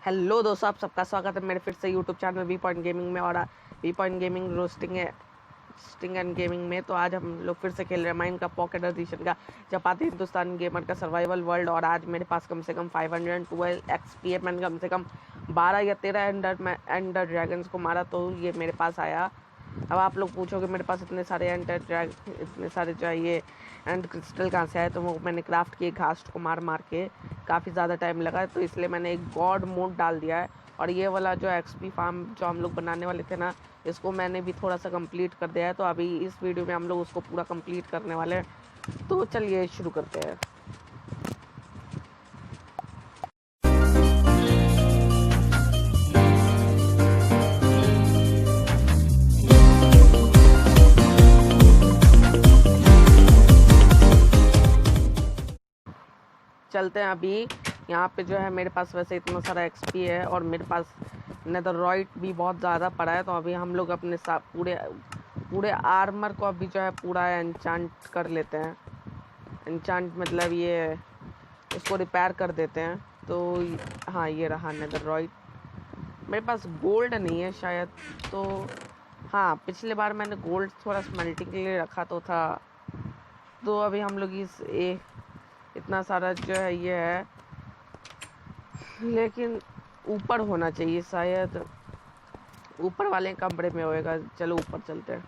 Hello दोस्तों, आप सबका स्वागत है मेरे फिर से YouTube channel V point gaming में। और V point gaming roasting and gaming में तो आज हम लोग फिर से खेल रहे हैं माइन का पॉकेट एडिशन का जापानी हिंदुस्तान गेमर का सर्वाइवल वर्ल्ड। और आज मेरे पास कम से कम 512 एक्सपी है। मैंने कम से कम 12 या 13 एंडर ड्रैगन्स को मारा तो ये मेरे पास आया। अब आप लोग पूछोगे मेरे पास इतने सारे इतने सारे चाहिए एंड क्रिस्टल कहाँ से आए, तो वो मैंने क्राफ्ट किए घास को मार मार के। काफ़ी ज़्यादा टाइम लगा तो इसलिए मैंने एक गॉड मोड डाल दिया है। और ये वाला जो एक्सपी फार्म जो हम लोग बनाने वाले थे ना, इसको मैंने भी थोड़ा सा कंप्लीट कर दिया है। तो अभी इस वीडियो में हम लोग उसको पूरा कंप्लीट करने वाले हैं। तो चलिए शुरू करते हैं। चलते हैं। अभी यहाँ पे जो है मेरे पास वैसे इतना सारा एक्सपी है और मेरे पास नेदरराइट भी बहुत ज़्यादा पड़ा है। तो अभी हम लोग अपने पूरे आर्मर को अभी जो है पूरा एन्चांट कर लेते हैं। एन्चांट मतलब ये इसको रिपेयर कर देते हैं। तो हाँ, ये रहा नेदरराइट। मेरे पास गोल्ड नहीं है शायद, तो हाँ पिछले बार मैंने गोल्ड थोड़ा स्मेल्टिंग के लिए रखा तो था। तो अभी हम लोग इतना सारा जो है ये है, लेकिन ऊपर होना चाहिए शायद। ऊपर वाले कमरे में होएगा। चलो ऊपर चलते हैं।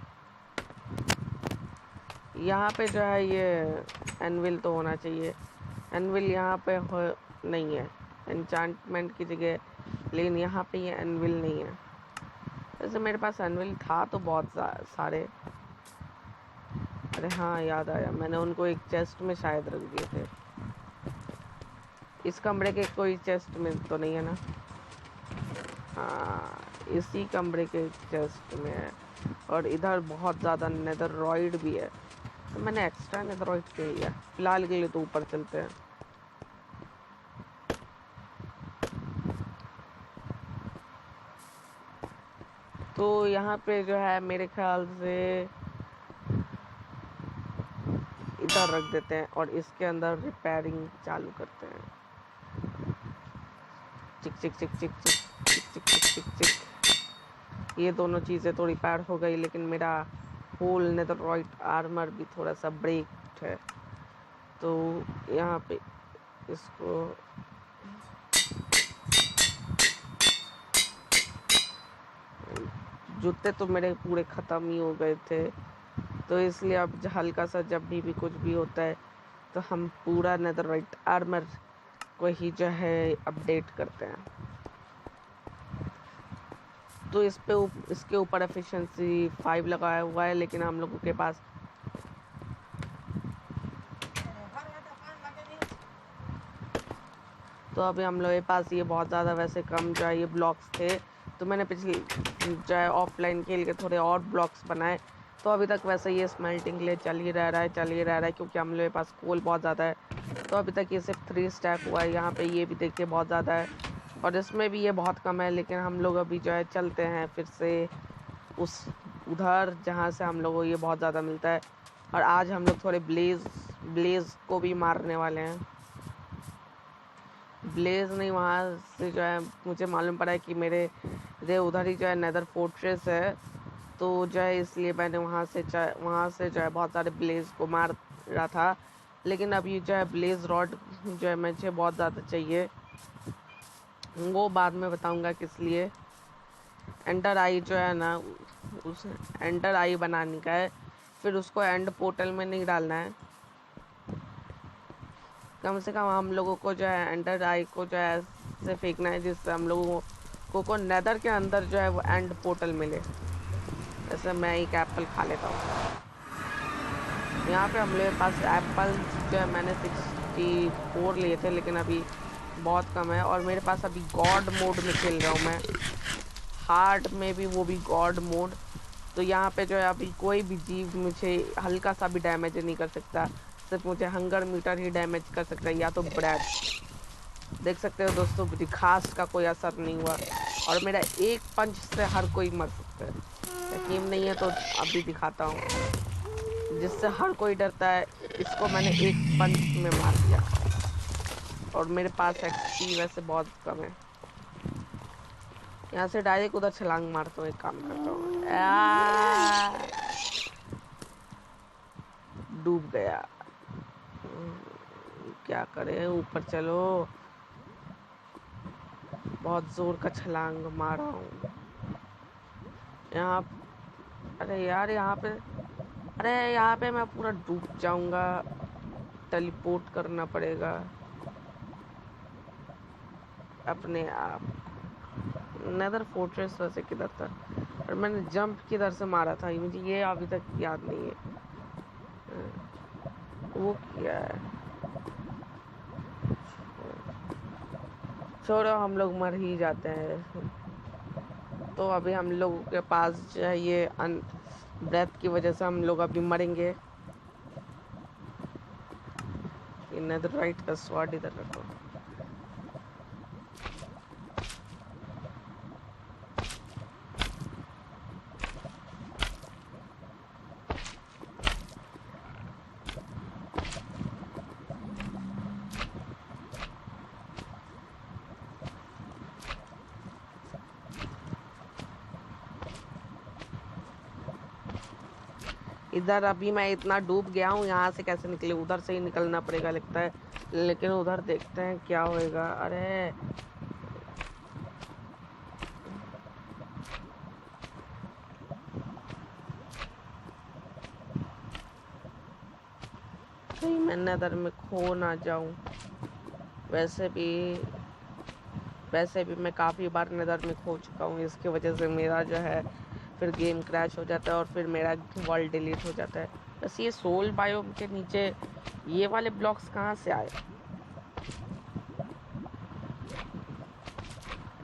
यहाँ पे जो है ये एनविल तो होना चाहिए। एनविल यहाँ पे हो नहीं है एन्चांटमेंट की जगह, लेकिन यहाँ पे ये एनविल नहीं है। वैसे मेरे पास एनविल था तो बहुत सारे। अरे हाँ, याद आया, मैंने उनको एक चेस्ट में शायद रख दिए थे। इस कमरे के कोई चेस्ट में तो नहीं है ना? हाँ, इसी कमरे के चेस्ट में है। और इधर बहुत ज़्यादा नेदरराइट भी है, तो मैंने एक्स्ट्रा नेदरराइट क्यों लिया। फिलहाल के लिए तो ऊपर चलते हैं। तो यहाँ पे जो है मेरे ख्याल से इधर रख देते हैं और इसके अंदर रिपेयरिंग चालू करते हैं। चिक चिक चिक चिक चिक चिक चिक चिक चिक चिक। ये दोनों चीज़ें तो रिपेयर हो गई, लेकिन मेरा होल नेदरराइट आर्मर भी थोड़ा सा ब्रेक्ड है। तो यहाँ पे इसको जूते तो मेरे पूरे ख़त्म ही हो गए थे, तो इसलिए अब हल्का सा जब भी कुछ भी होता है तो हम पूरा नेदरराइट आर्मर को ही जो है अपडेट करते हैं। तो इसके ऊपर एफिशिएंसी 5 लगाया हुआ है, लेकिन हम लोगों के पास तो अभी हम लोगों के पास ये बहुत ज़्यादा वैसे कम जो है ये ब्लॉक्स थे। तो मैंने पिछले जो है ऑफलाइन खेल के थोड़े और ब्लॉक्स बनाए। तो अभी तक वैसे ये स्मेल्टिंग के लिए चल ही रह रहा है क्योंकि हम लोगों के पास कोल बहुत ज़्यादा है। तो अभी तक ये सिर्फ 3 स्टैक हुआ है। यहाँ पे ये भी देखिए बहुत ज़्यादा है और इसमें भी ये बहुत कम है। लेकिन हम लोग अभी जो है चलते हैं फिर से उधर जहाँ से हम लोगों को ये बहुत ज़्यादा मिलता है। और आज हम लोग थोड़े ब्लेज को भी मारने वाले हैं। ब्लेज नहीं, वहाँ से जो है मुझे मालूम पड़ा है कि मेरे उधर ही जो है नेदर फोर्ट्रेस है। तो जो है इसलिए मैंने वहाँ से जो है बहुत सारे ब्लेज को मार रहा था। लेकिन अभी जो है ब्लेज रॉड जो है मुझे बहुत ज़्यादा चाहिए, वो बाद में बताऊँगा किस लिए। एंडर आई जो है ना, उस एंडर आई बनाने का है, फिर उसको एंड पोर्टल में नहीं डालना है। कम से कम हम लोगों को जो है एंडर आई को जो है ऐसे फेंकना है जिससे हम लोगों को नेदर के अंदर जो है वो एंड पोर्टल मिले। जैसे मैं एक एप्पल खा लेता हूँ। यहाँ पे हम लोग के पास एप्पल जो है मैंने 64 लिए थे, लेकिन अभी बहुत कम है। और मेरे पास अभी गॉड मोड में खेल रहा हूँ मैं, हार्ड में भी, वो भी गॉड मोड। तो यहाँ पे जो है अभी कोई भी जीव मुझे हल्का सा भी डैमेज नहीं कर सकता। सिर्फ मुझे हंगर मीटर ही डैमेज कर सकता है, या तो ब्रैड। देख सकते हो दोस्तों, खास का कोई असर नहीं हुआ और मेरा एक पंच से हर कोई मर सकता है। यकीन नहीं है तो अभी दिखाता हूँ, जिससे हर कोई डरता है। इसको मैंने एक पंच में मार दिया और मेरे पास एक्सपी वैसे बहुत कम है। यहाँ से डायरेक्ट उधर छलांग मारता हूँ, एक काम करता हूँ। डूब गया। क्या करें, ऊपर चलो। बहुत जोर का छलांग मारा हूँ यहाँ। अरे यार यहाँ पे, अरे यहाँ पे मैं पूरा डूब जाऊंगा। टेलीपोर्ट करना पड़ेगा अपने आप। नेदर फोर्ट्रेस वैसे किधर था, और मैंने जंप किधर से मारा था मुझे ये अभी तक याद नहीं है। वो क्या है, छोड़ो, हम लोग मर ही जाते हैं। तो अभी हम लोगों के पास जो है ये ब्रेथ की वजह से हम लोग अभी मरेंगे। ये नेदरराइट का स्वॉर्ड इधर रखो। इधर अभी मैं इतना डूब गया हूँ, यहाँ से कैसे निकले, उधर से ही निकलना पड़ेगा लगता है। लेकिन उधर देखते हैं क्या होएगा। अरे कहीं मैं नेदर में खो ना जाऊं। वैसे भी मैं काफ़ी बार नेदर में खो चुका हूँ, इसकी वजह से मेरा जो है फिर गेम क्रैश हो जाता है और फिर मेरा वर्ल्ड डिलीट हो जाता है। बस ये सोल बायोम के नीचे ये वाले ब्लॉक्स कहाँ से आए।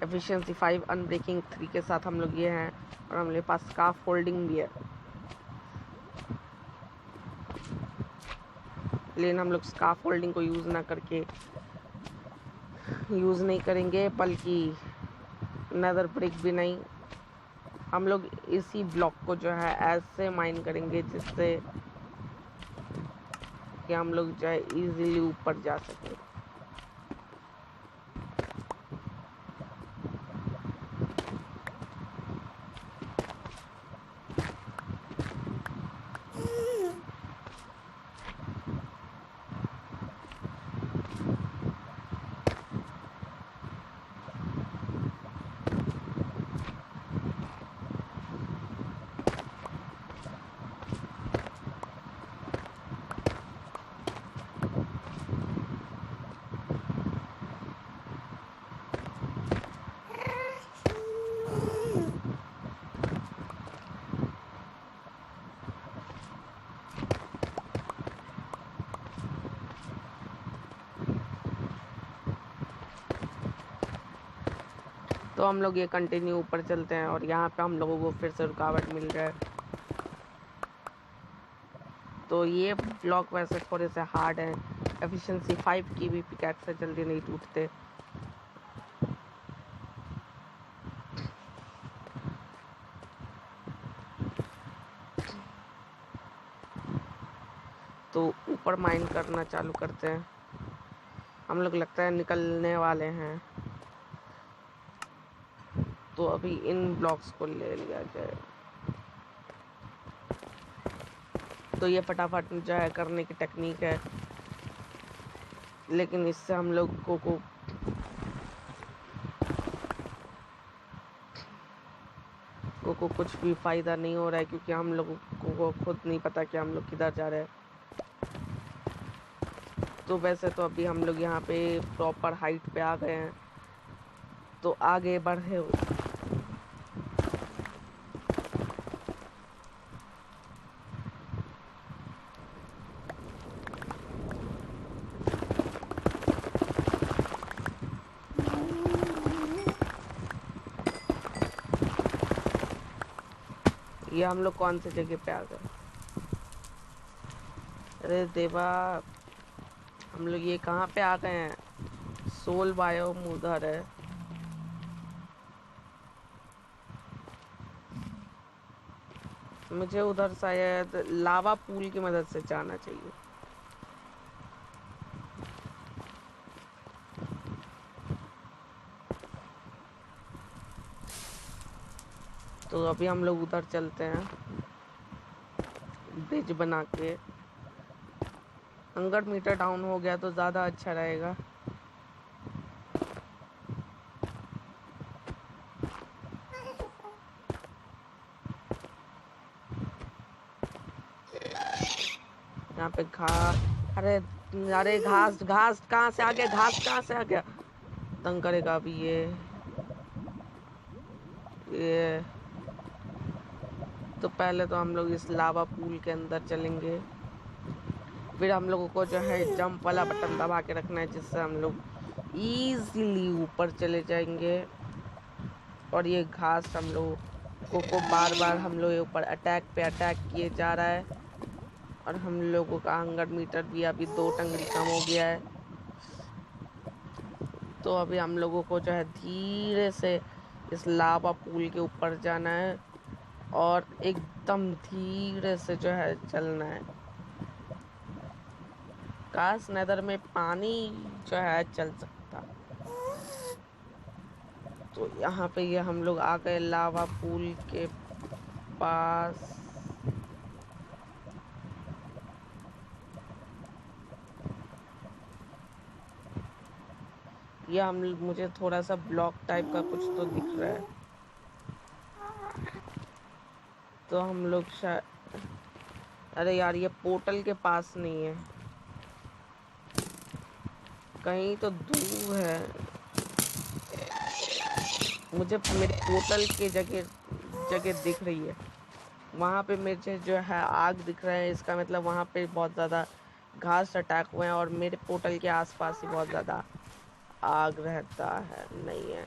एफिशिएंसी 5, अनब्रेकिंग 3 के साथ हम लोग ये हैं, और हमारे पास स्कार्फ फोल्डिंग भी है। लेकिन हम लोग स्कार्फ फोल्डिंग को यूज़ नहीं करेंगे, बल्कि नेदर ब्रिक भी नहीं। हम लोग इसी ब्लॉक को जो है ऐसे माइन करेंगे जिससे कि हम लोग जो है इजीली ऊपर जा सके। तो हम लोग ये कंटिन्यू ऊपर चलते हैं, और यहाँ पे हम लोगों को फिर से रुकावट मिल जाए। तो ये ब्लॉक वैसे थोड़े से हार्ड है। एफिशिएंसी 5 की भी पिकैक्स से जल्दी नहीं टूटते। तो ऊपर माइन करना चालू करते हैं। हम लोग लगता है निकलने वाले हैं, तो अभी इन ब्लॉक्स को ले लिया जाए। तो ये फटाफट जो है करने की टेक्निक है, लेकिन इससे हम लोगों को कुछ भी फ़ायदा नहीं हो रहा है, क्योंकि हम लोगों को खुद नहीं पता कि हम लोग किधर जा रहे हैं। तो वैसे तो अभी हम लोग यहाँ पे प्रॉपर हाइट पे आ गए हैं, तो आगे बढ़े। ये हम लोग कौन सी जगह पे आ गए। अरे देवा, हम लोग ये कहाँ पे आ गए हैं। सोल बायोम उधर है। मुझे उधर शायद लावा पूल की मदद से जाना चाहिए। तो अभी हम लोग उधर चलते हैं, ब्रिज बना के। 100 मीटर डाउन हो गया तो ज़्यादा अच्छा रहेगा। यहाँ पे अरे अरे घास घास कहाँ से आ गया, घास कहाँ से आ गया, तंग करेगा अभी ये। तो पहले तो हम लोग इस लावा पूल के अंदर चलेंगे, फिर हम लोगों को जो है जंप वाला बटन दबा के रखना है, जिससे हम लोग इजीली ऊपर चले जाएंगे। और ये घास हम लोग को बार बार हम लोग ऊपर अटैक पे अटैक किए जा रहा है। और हम लोगों का 100 मीटर भी अभी 2 टंगड़ी कम हो गया है। तो अभी हम लोगों को जो है धीरे से इस लावा पूल के ऊपर जाना है और एकदम धीरे से जो है चलना है। काश नेदर में पानी जो है चल सकता। तो यहाँ पे ये हम लोग आ गए लावा पूल के पास। ये मुझे थोड़ा सा ब्लॉक टाइप का कुछ तो दिख रहा है। तो हम लोग शायद, अरे यार ये पोर्टल के पास नहीं है, कहीं तो दूर है। मुझे मेरे पोर्टल के जगह जगह दिख रही है, वहाँ पे मुझे जो है आग दिख रहा है। इसका मतलब वहाँ पे बहुत ज़्यादा घास अटैक हुए हैं और मेरे पोर्टल के आसपास ही बहुत ज़्यादा आग रहता है। नहीं है,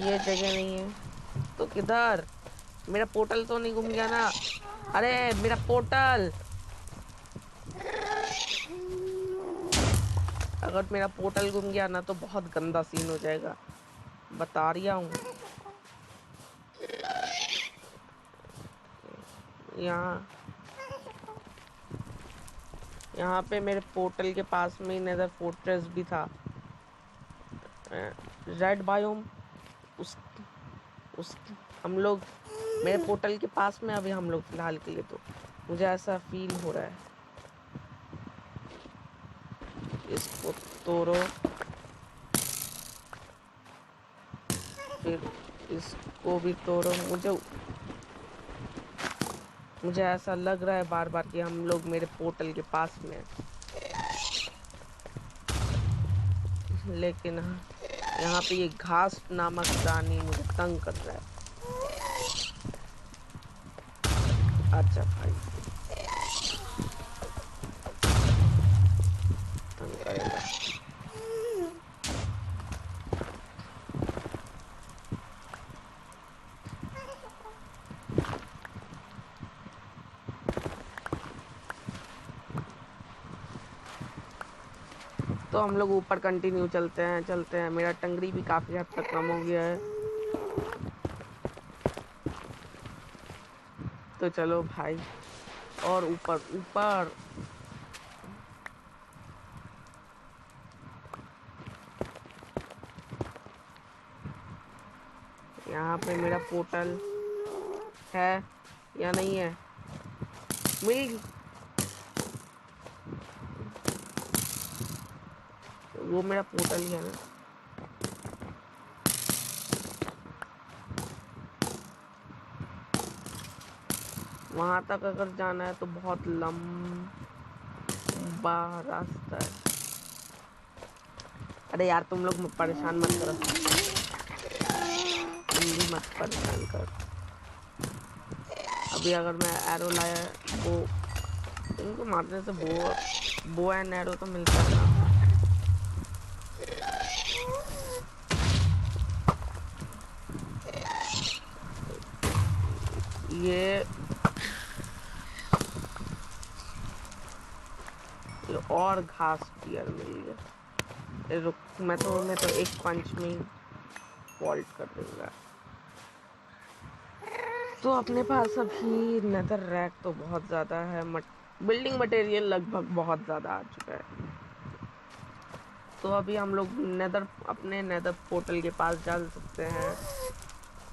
ये जगह नहीं है तो किधर? मेरा पोर्टल तो नहीं घूम गया ना? अरे मेरा पोर्टल, अगर मेरा पोर्टल घूम गया ना तो बहुत गंदा सीन हो जाएगा, बता रहा हूँ। यहाँ पे मेरे पोर्टल के पास में नेदर फोर्ट्रेस भी था, रेड बायोम। उस हम लोग मेरे पोर्टल के पास में अभी हम लोग फिलहाल के लिए, तो मुझे ऐसा फील हो रहा है। इसको तोड़ो, फिर इसको भी तोड़ो। मुझे ऐसा लग रहा है बार बार कि हम लोग मेरे पोर्टल के पास में हैं। लेकिन यहाँ पे ये घास नामक प्राणी मुझे तंग कर रहा है। अच्छा भाई, तंग करेगा। तो हम लोग ऊपर कंटिन्यू चलते हैं। मेरा टंगड़ी भी काफ़ी हद तक कम हो गया है। तो चलो भाई, और ऊपर ऊपर। यहाँ पे मेरा पोर्टल है या नहीं है? मिल, वो मेरा पोर्टल ही है ना। वहाँ तक अगर जाना है तो बहुत लंबा रास्ता है। अरे यार तुम लोग परेशान मत करो, तुम भी मत परेशान कर। अभी अगर मैं एरो लाया, वो इनको मारने से बो एंड एरो तो मिलता है ना। ये और घास टियर मिल गया। रुक, मैं तो एक पंच में वॉल्ट कर दूंगा। तो अपने पास अभी नेदर रैक तो बहुत ज़्यादा है, बिल्डिंग मटेरियल लगभग बहुत ज़्यादा आ चुका है। तो अभी हम लोग अपने नेदर पोर्टल के पास जा सकते हैं।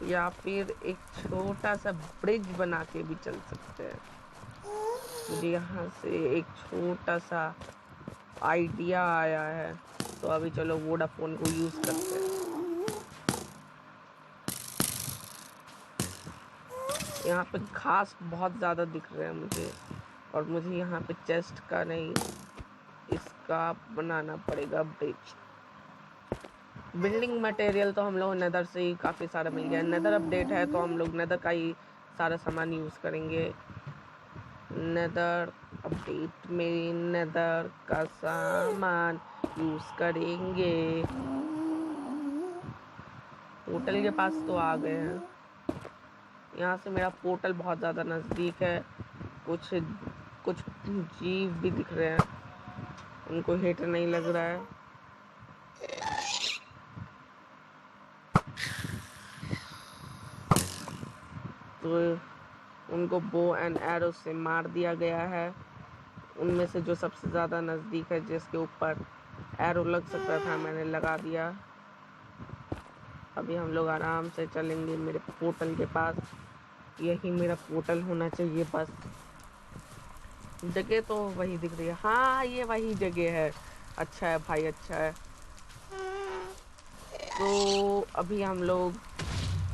या फिर एक छोटा सा ब्रिज बना के भी चल सकते हैं। मुझे यहाँ से एक छोटा सा आइडिया आया है, तो अभी चलो वोडाफोन को यूज करते हैं। यहाँ पे घास बहुत ज़्यादा दिख रहे हैं मुझे, और मुझे यहाँ पे चेस्ट का नहीं, इसका बनाना पड़ेगा ब्रिज। बिल्डिंग मटेरियल तो हम लोग नेदर से ही काफ़ी सारा मिल गया। नेदर अपडेट है तो हम लोग नेदर का ही सारा सामान यूज़ करेंगे। नेदर अपडेट में नेदर का सामान यूज़ करेंगे। पोर्टल के पास तो आ गए हैं। यहाँ से मेरा पोर्टल बहुत ज़्यादा नज़दीक है। कुछ कुछ जीव भी दिख रहे हैं, उनको हिट नहीं लग रहा है। तो उनको बो एंड एरो से मार दिया गया है। उनमें से जो सबसे ज़्यादा नज़दीक है, जिसके ऊपर एरो लग सकता था, मैंने लगा दिया। अभी हम लोग आराम से चलेंगे मेरे पोर्टल के पास। यही मेरा पोर्टल होना चाहिए बस। जगह तो वही दिख रही है। हाँ, ये वही जगह है। अच्छा है भाई, अच्छा है। तो अभी हम लोग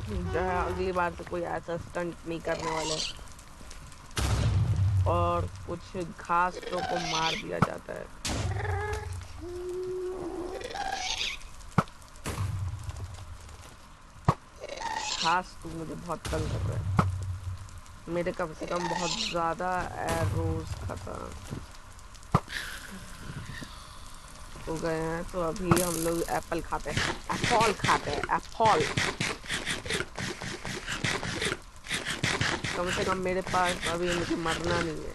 जो है अगली बार से कोई ऐसा स्टंट नहीं करने वाले, और कुछ घास को मार दिया जाता है। घास तो मुझे बहुत तंग कर रहा है। मेरे कम से कम बहुत ज़्यादा एरोज खत्म हो गए हैं। तो अभी हम लोग एप्पल खाते हैं, एप्पल खाते हैं, एप्पल। कम से कम मेरे पास अभी मुझे मरना नहीं है,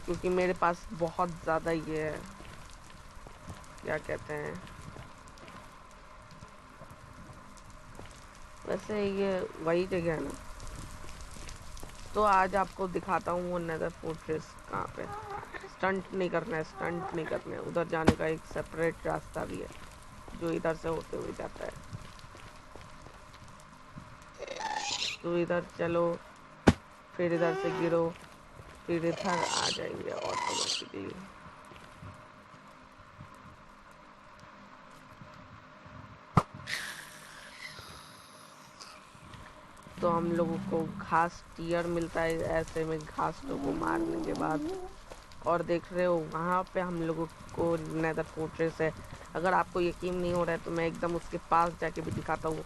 क्योंकि मेरे पास बहुत ज़्यादा ये है, क्या कहते हैं, वैसे ये वही जगह है ना। तो आज आपको दिखाता हूँ वो नेदर फोर्ट्रेस कहाँ पे। स्टंट नहीं करना है, स्टंट नहीं करना है। उधर जाने का एक सेपरेट रास्ता भी है, जो इधर से होते हुए जाता है। तो इधर चलो, फिर इधर से गिरो, फिर इधर आ जाएंगे ऑटोमेटिकली। तो हम लोगों को घास टीयर मिलता है ऐसे में घासों को मारने के बाद। और देख रहे हो वहाँ पे हम लोगों को नेदर फोर्ट्रेस है। अगर आपको यकीन नहीं हो रहा है तो मैं एकदम उसके पास जाके भी दिखाता हूँ।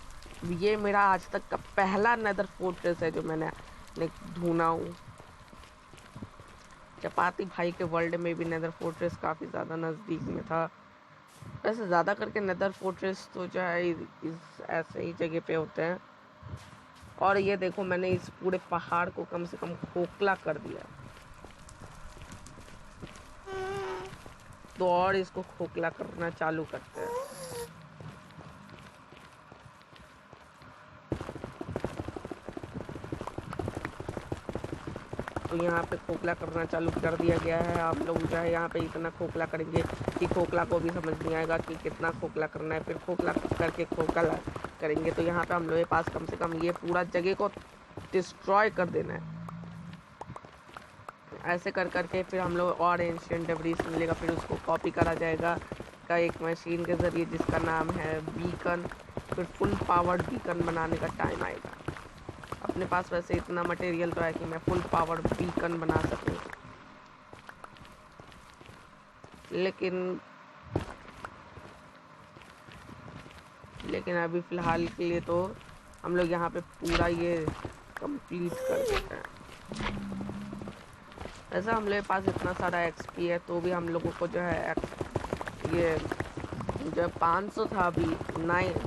ये मेरा आज तक का पहला नेदर फोर्ट्रेस है जो मैंने ढूंढा हूँ। चपाती भाई के वर्ल्ड में भी नेदर फोर्ट्रेस काफ़ी ज़्यादा नज़दीक में था। वैसे ज़्यादा करके नेदर फोर्ट्रेस तो जो है इस ऐसे ही जगह पे होते हैं। और ये देखो, मैंने इस पूरे पहाड़ को कम से कम खोखला कर दिया। तो और इसको खोखला करना चालू करते हैं। तो यहाँ पे खोखला करना चालू कर दिया गया है। आप लोग जो है यहाँ पे इतना खोखला करेंगे कि खोखला को भी समझ नहीं आएगा कि कितना खोखला करना है। फिर खोखला करके खोखला करेंगे तो यहाँ पे हम लोग के पास कम से कम ये पूरा जगह को डिस्ट्रॉय कर देना है। ऐसे कर करके फिर हम लोग और एंशिएंट डेब्रिस मिलेगा, फिर उसको कॉपी करा जाएगा का एक मशीन के ज़रिए जिसका नाम है बीकन। फिर फुल पावर्ड बीकन बनाने का टाइम आएगा। अपने पास वैसे इतना मटेरियल तो है कि मैं फुल पावर बीकन बना सकूं, लेकिन अभी फ़िलहाल के लिए तो हम लोग यहाँ पे पूरा ये कंप्लीट कर देते हैं। ऐसा हम लोग के पास इतना सारा एक्सपी है तो भी हम लोगों को जो है ये जो 500 था अभी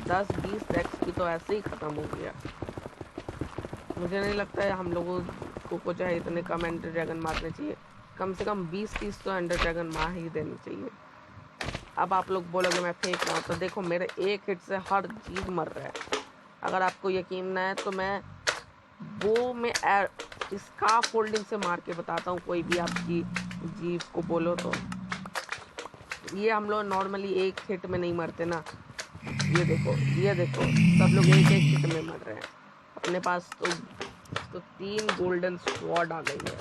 10-20 एक्सपी तो ऐसे ही ख़त्म हो गया। मुझे नहीं लगता है हम लोगों को जो है इतने कम एंडर ड्रैगन मारने चाहिए। कम से कम 20-30 तो एंडर ड्रैगन मार ही देनी चाहिए। अब आप लोग बोलोगे मैं फेंक रहा हूँ, तो देखो मेरे एक हिट से हर चीज़ मर रहा है। अगर आपको यकीन ना है तो मैं वो में इसका फोल्डिंग से मार के बताता हूँ। कोई भी आपकी जीव को बोलो तो ये हम लोग नॉर्मली एक हिट में नहीं मरते ना। ये देखो सब लोग एक एक हिट में मर रहे हैं। अपने पास तो 3 गोल्डन स्वॉर्ड आ गई है।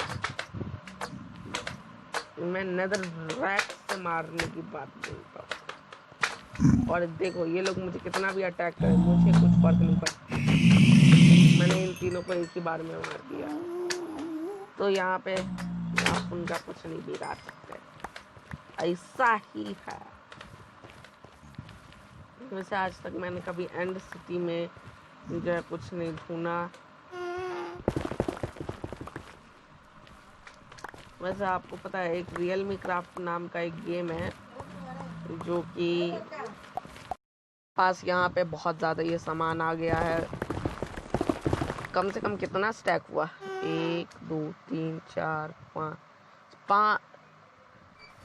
मैं नेदर रैक से मारने की बात बोलता हूँ। और देखो ये लोग मुझे कितना भी अटैक करें, मुझे कुछ फर्क नहीं पड़ता। मैंने इन तीनों को एक ही बार में मार दिया। तो यहाँ पे आप उनका कुछ नहीं बिगाड़ सकते, ऐसा ही है। वैसे आज तक मैंने कभी एंड सिटी में जो है कुछ नहीं ढूंढा। वैसे आपको पता है एक रियलमी क्राफ्ट नाम का एक गेम है जो कि पास यहाँ पे बहुत ज़्यादा ये सामान आ गया है। कम से कम कितना स्टैक हुआ, 1 2 3 4 5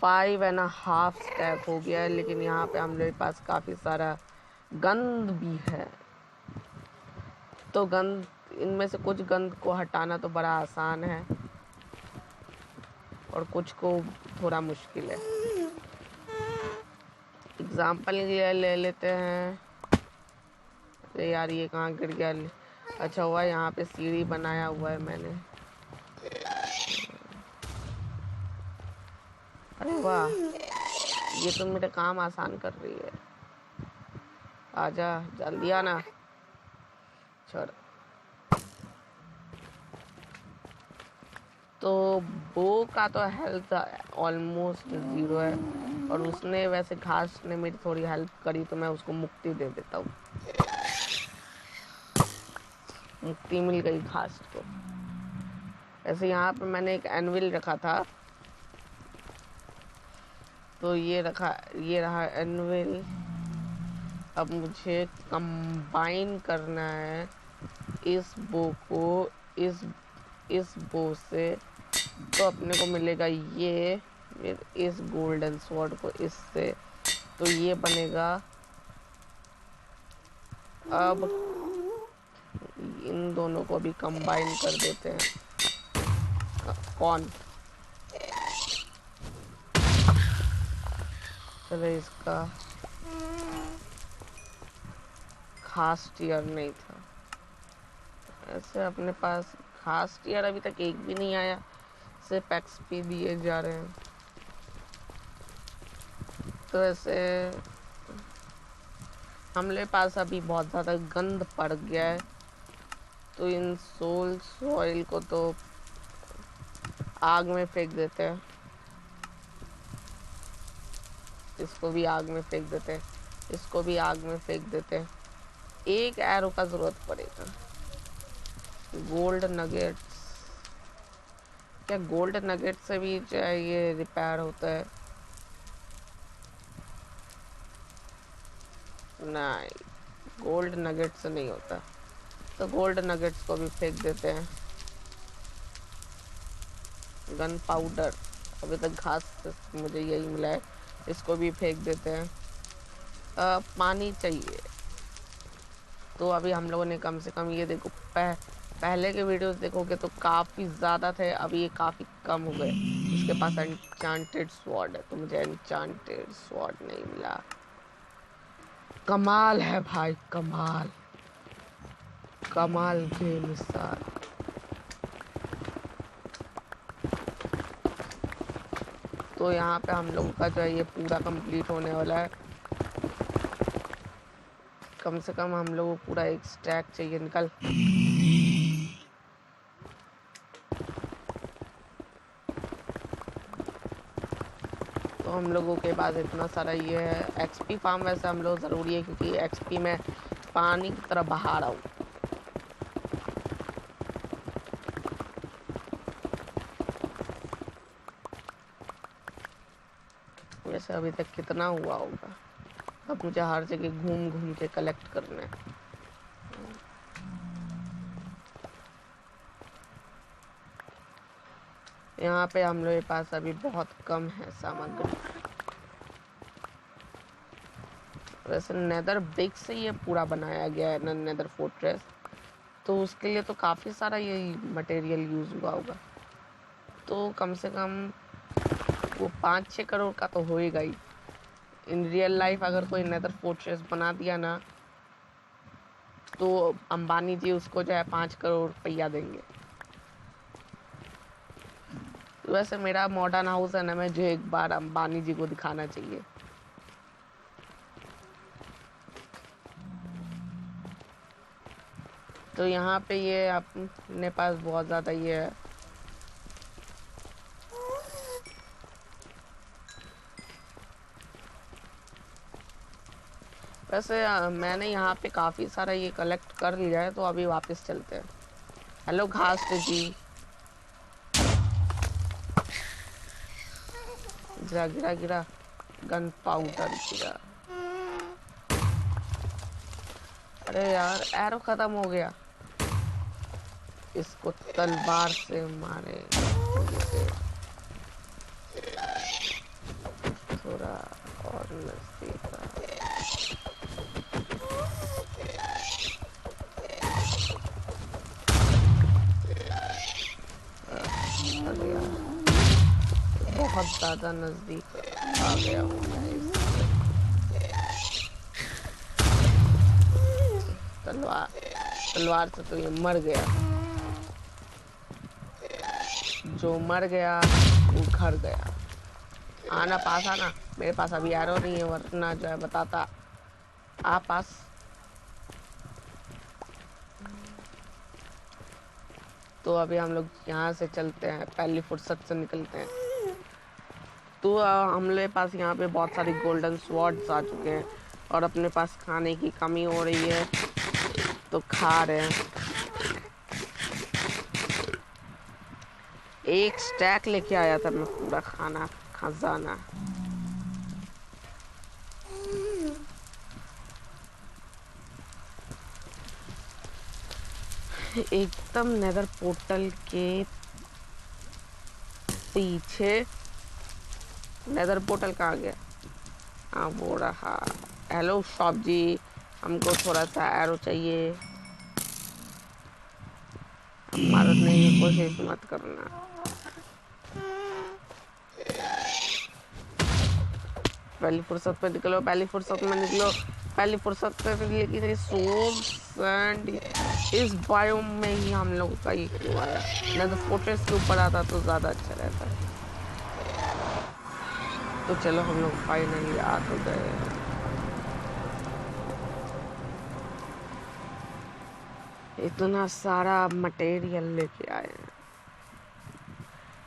5.5 स्टैक हो गया है। लेकिन यहाँ पे हम लोग के पास काफ़ी सारा गंद भी है। तो गंद, इनमें से कुछ गंद को हटाना तो बड़ा आसान है और कुछ को थोड़ा मुश्किल है। एग्जाम्पल ले लेते हैं। अरे यार ये कहाँ गिर गया। अच्छा हुआ यहाँ पे सीढ़ी बनाया हुआ है मैंने। अरे वाह, ये तो मेरा काम आसान कर रही है। आजा जल्दी आना। छोड़। तो बो का तो हेल्थ ऑलमोस्ट 0 है और उसने वैसे घास ने मेरी थोड़ी हेल्प करी तो मैं उसको मुक्ति दे देता हूँ। मुक्ति मिल गई घास को। ऐसे यहाँ पे मैंने एक एनविल रखा था, तो ये रहा एनविल। अब मुझे कंबाइन करना है इस बो को इस बो से, तो अपने को मिलेगा ये, इस गोल्डन स्वॉर्ड को इससे, तो ये बनेगा। अब इन दोनों को भी कंबाइन कर देते हैं। कौन चले, इसका खास टीयर नहीं था। ऐसे अपने पास खास टीयर अभी तक एक भी नहीं आया, सिर्फ एक्सपी दिए जा रहे हैं। तो ऐसे हमले पास अभी बहुत ज़्यादा गंद पड़ गया है, तो इन सोल सॉइल को तो आग में फेंक देते हैं। इसको भी आग में फेंक देते हैं, इसको भी आग में फेंक देते हैं। एक एरो का ज़रूरत पड़ेगा। गोल्ड नगेट्स, क्या गोल्ड नगेट से भी जो है ये रिपेयर होता है? नहीं, गोल्ड नगेट से नहीं होता। तो गोल्ड नगेट्स को भी फेंक देते हैं। गन पाउडर, अभी तक घास से मुझे यही मिला है, इसको भी फेंक देते हैं। पानी चाहिए, तो अभी हम लोगों ने कम से कम ये देखो, पहले के वीडियोस देखोगे तो काफ़ी ज़्यादा थे, अभी ये काफ़ी कम हो गए। इसके पास एन्चांटेड स्वॉर्ड है, तो मुझे एन्चांटेड स्वॉर्ड नहीं मिला। कमाल है भाई, कमाल कमाल के मिसाल। तो यहाँ पे हम लोगों का जो है ये पूरा कंप्लीट होने वाला है। कम से कम हम लोगों को पूरा एक स्टैक चाहिए। निकल। तो हम लोगों के पास इतना सारा ये है। एक्सपी फार्म वैसे हम लोग ज़रूरी है, क्योंकि एक्सपी में पानी की तरह बहा रहा हूँ। वैसे अभी तक कितना हुआ होगा, अब मुझे हर जगह घूम घूम के कलेक्ट करना है। यहाँ पे हम लोग के पास अभी बहुत कम है सामग्री। वैसे नेदर ब्रिक से ये पूरा बनाया गया है ना, नेदर फोर्ट्रेस, तो उसके लिए तो काफ़ी सारा ये मटेरियल यूज़ हुआ होगा। तो कम से कम वो 5-6 करोड़ का तो होएगा ही। इन रियल लाइफ अगर कोई नेदर फोर्ट्रेस बना दिया ना, तो अंबानी जी उसको जो है 5 करोड़ रुपया देंगे। वैसे मेरा मॉडर्न हाउस है ना, मुझे एक बार अंबानी जी को दिखाना चाहिए। तो यहाँ पे ये अपने पास बहुत ज़्यादा ये है। वैसे मैंने यहाँ पे काफ़ी सारा ये कलेक्ट कर लिया है, तो अभी वापस चलते हैं। हेलो घास जी, गिरा गिरा गिरा, गन पाउडर गिरा। अरे यार एरो खत्म हो गया, इसको तलवार से मारे थोड़ा और नजदीक। बहुत ज़्यादा नज़दीक आ गया हूँ तलवार से तो ये मर गया। जो मर गया वो घर गया। आना पास आना, मेरे पास अभी एरो नहीं है, वरना जो है बताता। आ पास। तो अभी हम लोग यहाँ से चलते हैं, पहली फुर्सत से निकलते हैं। तो हमारे पास यहाँ पे बहुत सारी गोल्डन स्वॉर्ड्स आ चुके हैं और अपने पास खाने की कमी हो रही है, तो खा रहे हैं। एक स्टैक लेके आया था मैं, पूरा खाना खजाना। एकदम नेदर पोर्टल के पीछे। नेदर पोर्टल कहाँ गया? हाँ वो रहा। हेलो शॉप जी, हमको थोड़ा सा एरो चाहिए। मारने की कोशिश मत करना। पहली फुर्सत में निकलो, पहली फुर्सत में निकलो, पहली फुर्सत में। लेकिन सोर्स एंड इस बायोम में ही हम लोगों का ये हुआ है। नेदर फोर्ट्रेस के ऊपर आता तो ज़्यादा अच्छा रहता है। तो चलो हम लोग फाइनली आ तो गए। इतना सारा मटेरियल लेके आए हैं।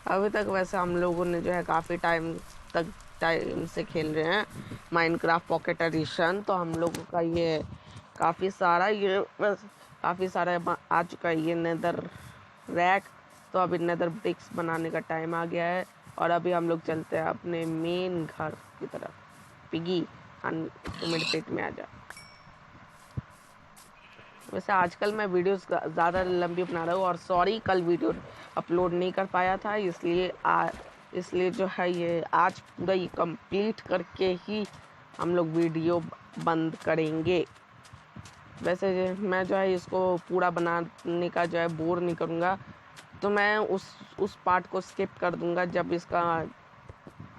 अभी तक वैसे हम लोगों ने जो है काफ़ी टाइम से खेल रहे हैं माइनक्राफ्ट पॉकेट एडिशन। तो हम लोगों का ये काफ़ी सारा आ चुका है ये नेदर रैक। तो अभी नेदर ब्रिक्स बनाने का टाइम आ गया है और अभी हम लोग चलते हैं अपने मेन घर की तरफ। पिगी तो मेरे पेट में आ जा। वैसे आजकल मैं वीडियोस ज़्यादा लंबी बना रहा हूँ और सॉरी कल वीडियो अपलोड नहीं कर पाया था, इसलिए जो है ये आज पूरा ये कंप्लीट करके ही हम लोग वीडियो बंद करेंगे। वैसे मैं जो है इसको पूरा बनाने का जो है बोर नहीं करूँगा, तो मैं उस पार्ट को स्किप कर दूँगा जब इसका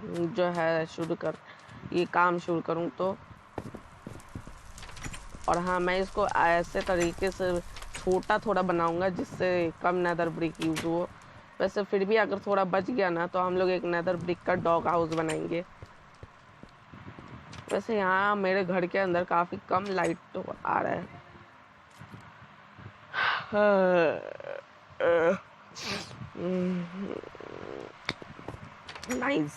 जो है ये काम शुरू करूँ तो। और हाँ, मैं इसको ऐसे तरीके से छोटा थोड़ा बनाऊंगा जिससे कम नेदर ब्रिक यूज़ हो। वैसे फिर भी अगर थोड़ा बच गया ना तो हम लोग एक नेदर ब्रिक का डॉग हाउस बनाएंगे। वैसे यहाँ मेरे घर के अंदर काफ़ी कम लाइट आ रहा है। नाइस।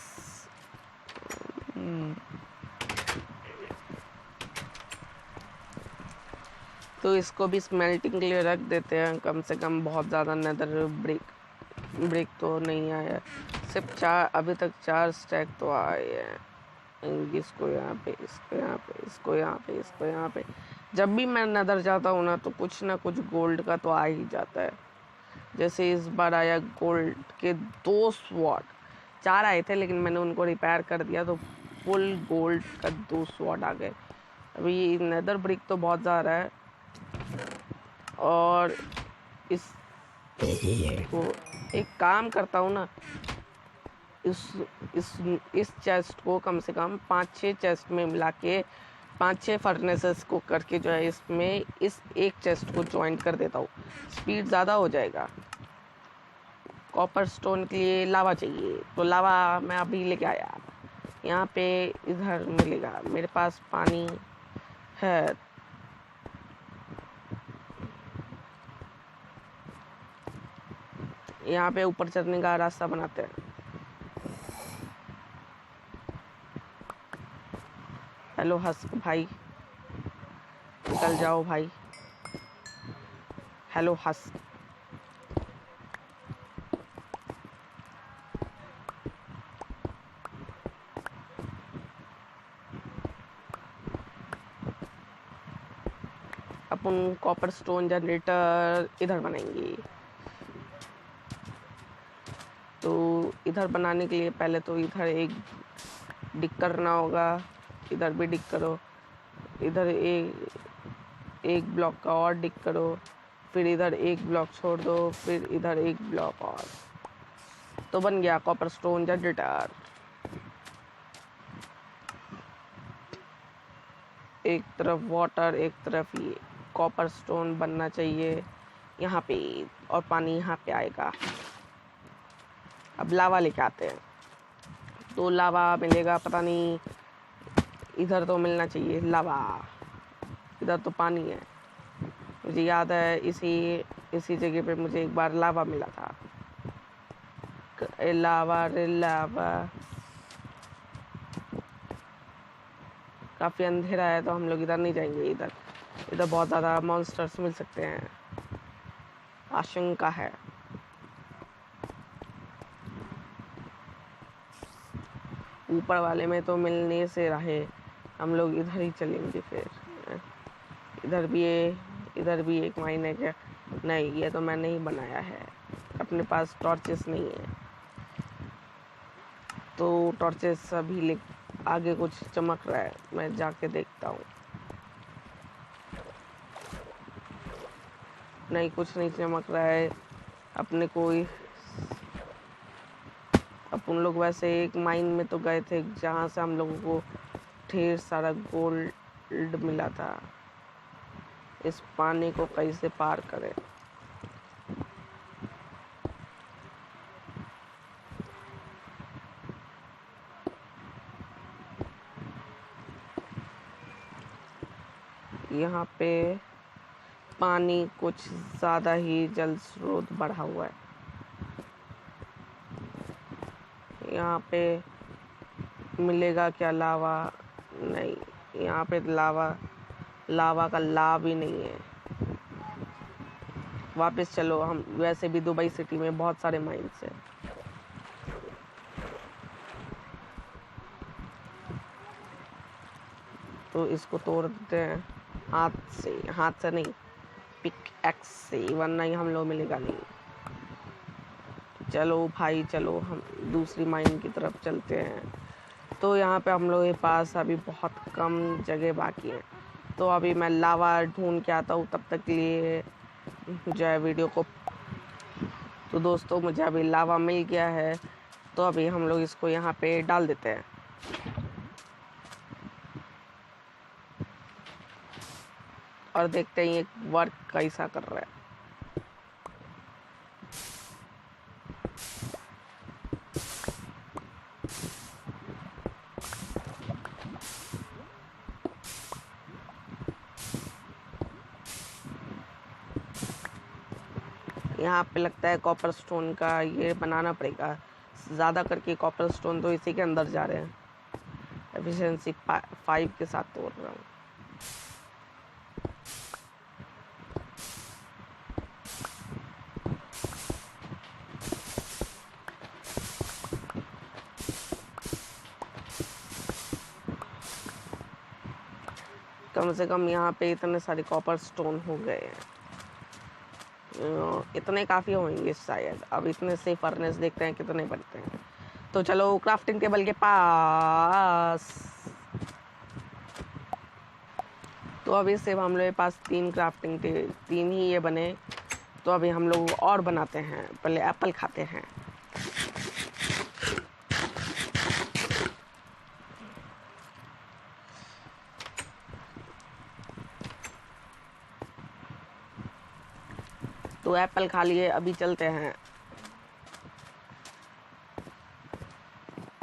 तो इसको भी स्मेल्टिंग के लिए रख देते हैं। कम से कम बहुत ज़्यादा नेदर ब्रिक तो नहीं आया, सिर्फ अभी तक 4 स्टैक तो आए हैं। इसको यहाँ पे, इसको यहाँ पे, इसको यहाँ पे, इसको यहाँ पे। जब भी मैं नेदर जाता हूँ ना तो कुछ ना कुछ गोल्ड का तो आ ही जाता है। जैसे इस बार आया गोल्ड के 2 स्वॉर्ड। 4 आए थे लेकिन मैंने उनको रिपेयर कर दिया, तो फुल गोल्ड का 2 स्वॉर्ड आ गए। अभी नेदर ब्रिक तो बहुत ज़्यादा है और इसको एक काम करता हूँ ना, इस चेस्ट को कम से कम 5-6 चेस्ट में मिला के 5-6 फर्नेसेस को करके जो है इसमें इस एक चेस्ट को ज्वाइंट कर देता हूँ, स्पीड ज़्यादा हो जाएगा। कॉपर स्टोन के लिए लावा चाहिए, तो लावा मैं अभी लेके आया। यहाँ पे इधर मिलेगा, मेरे पास पानी है। यहाँ पे ऊपर चढ़ने का रास्ता बनाते हैं। हेलो हस्क भाई, निकल जाओ भाई। हेलो हस्क, अपन कॉपर स्टोन जनरेटर इधर बनाएंगे। तो इधर बनाने के लिए पहले तो इधर एक डिग करना होगा, इधर भी डिग करो, इधर एक ब्लॉक का और डिग करो, फिर इधर एक ब्लॉक छोड़ दो, फिर इधर एक ब्लॉक और, तो बन गया कॉपर स्टोन जनरेटर। एक तरफ वाटर, एक तरफ ये कॉपर स्टोन बनना चाहिए यहाँ पे, और पानी यहाँ पे आएगा। अब लावा लेके आते हैं। तो लावा मिलेगा, पता नहीं, इधर तो मिलना चाहिए लावा, इधर तो पानी है। मुझे याद है इसी जगह पे मुझे एक बार लावा मिला था। लावा रे लावा। काफ़ी अंधेरा है तो हम लोग इधर नहीं जाएंगे। इधर बहुत ज़्यादा मॉन्स्टर्स मिल सकते हैं, आशंका है। ऊपर वाले में तो मिलने से रहे, हम लोग इधर ही चलेंगे फिर। इधर भी एक माइन है क्या? नहीं, ये तो मैंने ही बनाया है। अपने पास टॉर्चेस नहीं है, तो टॉर्चेस अभी आगे कुछ चमक रहा है, मैं जाके देखता हूँ। नहीं, कुछ नहीं चमक रहा है। अपन लोग वैसे एक माइन में तो गए थे जहाँ से हम लोगों को ढेर सारा गोल्ड मिला था। इस पानी को कैसे पार करें? यहाँ पे पानी कुछ ज़्यादा ही जल स्रोत बढ़ा हुआ है। यहाँ पे मिलेगा क्या लावा? नहीं, यहाँ पे लावा का लाभ ही नहीं है। वापस चलो, हम वैसे भी दुबई सिटी में बहुत सारे माइंस हैं। तो इसको तोड़ देते हैं हाथ से नहीं, पिक एक्स से, वरना ही हम लोग मिलेगा नहीं। चलो भाई चलो, हम दूसरी माइन की तरफ चलते हैं। तो यहाँ पे हम लोग के पास अभी बहुत कम जगह बाकी है, तो अभी मैं लावा ढूंढ के आता हूँ। तब तक के लिए जो है वीडियो को, तो दोस्तों मुझे अभी लावा मिल गया है, तो अभी हम लोग इसको यहाँ पे डाल देते हैं। और देखते हैं ये वर्क कैसा कर रहा है। यहाँ पे लगता है कॉपर स्टोन का ये बनाना पड़ेगा। ज़्यादा करके कॉपर स्टोन तो इसी के अंदर जा रहे हैं। एफिशिएंसी 5 के साथ तोड़ रहा हूँ। कम से कम यहाँ पे इतने सारे कॉपर स्टोन हो गए हैं। इतने काफ़ी होंगे शायद। अब इतने से फर्नेस देखते हैं कितने बनते हैं। तो चलो क्राफ्टिंग टेबल के पास। तो अभी सिर्फ हम लोग के पास 3 ही ये बने। तो अभी हम लोग और बनाते हैं। पहले एप्पल खाते हैं। तो एप्पल खा लिए, अभी चलते हैं।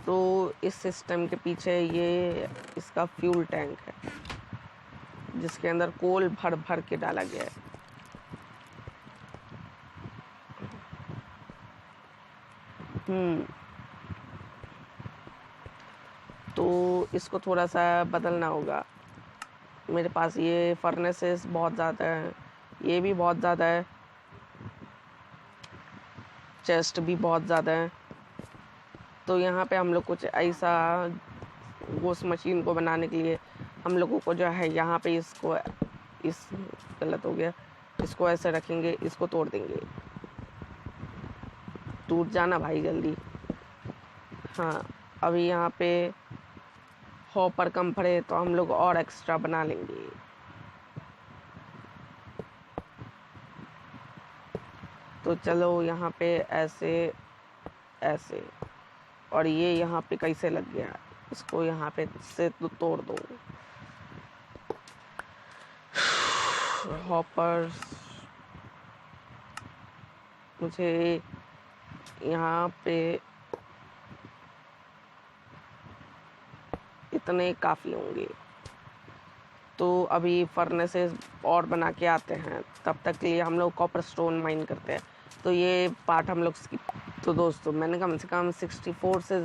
तो इस सिस्टम के पीछे ये इसका फ्यूल टैंक है, जिसके अंदर कोल भर भर के डाला गया है। तो इसको थोड़ा सा बदलना होगा। मेरे पास ये फर्नेसेस बहुत ज़्यादा है, ये भी बहुत ज़्यादा है, चेस्ट भी बहुत ज़्यादा है। तो यहाँ पे हम लोग कुछ ऐसा उस मशीन को बनाने के लिए हम लोगों को जो है यहाँ पे इसको गलत हो गया, इसको ऐसे रखेंगे, इसको तोड़ देंगे। टूट जाना भाई जल्दी। हाँ, अभी यहाँ पे हॉपर कम पड़े तो हम लोग और एक्स्ट्रा बना लेंगे। तो चलो यहाँ पे ऐसे ऐसे, और ये यहाँ पे कैसे लग गया, इसको यहाँ पे से तो तोड़ दो। हॉपर्स मुझे यहाँ पे इतने काफ़ी होंगे। तो अभी फर्नेसेस और बना के आते हैं, तब तक के लिए हम लोग कॉपर स्टोन माइन करते हैं। तो ये पार्ट हम लोग स्किप। तो दोस्तों मैंने कम से कम 64 से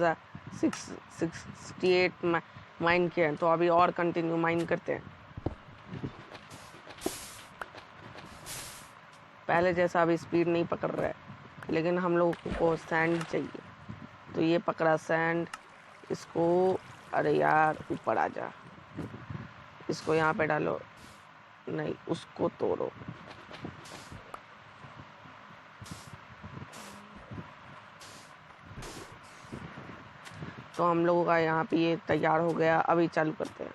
68 माइन किए हैं, तो अभी और कंटिन्यू माइन करते हैं। पहले जैसा अभी स्पीड नहीं पकड़ रहा है, लेकिन हम लोग को सैंड चाहिए। तो ये पकड़ा सैंड, इसको, अरे यार ऊपर आ जा, इसको यहाँ पे डालो, नहीं उसको तोड़ो। तो हम लोगों का यहाँ पे ये तैयार हो गया। अभी चालू करते हैं।